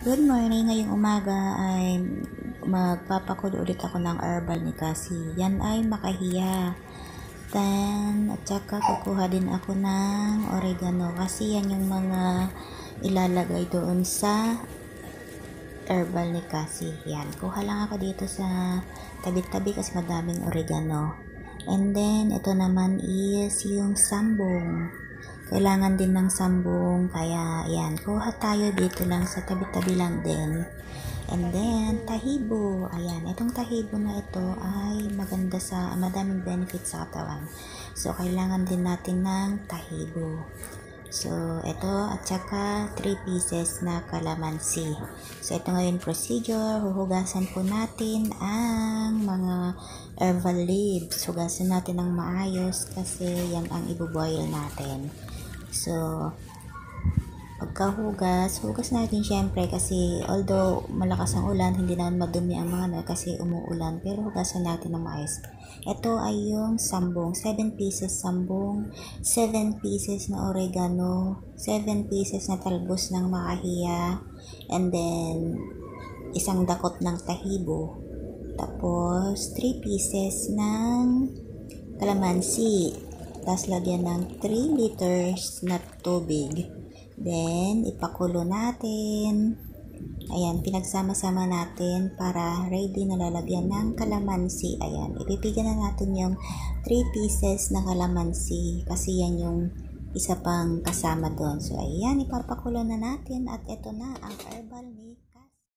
Good morning, ngayong umaga ay magpapakulo ulit ako ng herbal ni Cassie. Yan ay makahiya. At saka kukuha din ako ng oregano kasi yan yung mga ilalagay doon sa herbal ni Cassie. Yan, kuha lang ako dito sa tabi-tabi kasi madaming oregano. And then, ito naman is yung sambong. Kailangan din ng sambong, kaya yan, kuha tayo dito lang sa tabi-tabi lang din. And then, tahibo. Ayan, itong tahibo na ito ay maganda sa, madaming benefits sa katawan. So, kailangan din natin ng tahibo. So, ito at saka 3 pieces na calamansi. So, ito ngayon procedure. Huhugasan po natin ang mga herbal leaves. Hugasan natin ng maayos kasi yan ang ibuboil natin. So, pagkahugas, hugas natin syempre kasi although malakas ang ulan, hindi naman madumi ang mga kasi umuulan, pero hugasan natin ng maayos. Ito ay yung sambong, 7 pieces sambong, 7 pieces na oregano, 7 pieces na talbos ng makahiya, and then isang dakot ng tahibo, tapos 3 pieces ng calamansi, tapos lagyan ng 3 liters na tubig. Then, ipakulo natin. Ayan, pinagsama-sama natin para ready na lalagyan ng calamansi. Ayan, ipipigan na natin yung 3 pieces na calamansi kasi yan yung isa pang kasama doon. So, ayan, ipapakulo na natin at ito na ang herbal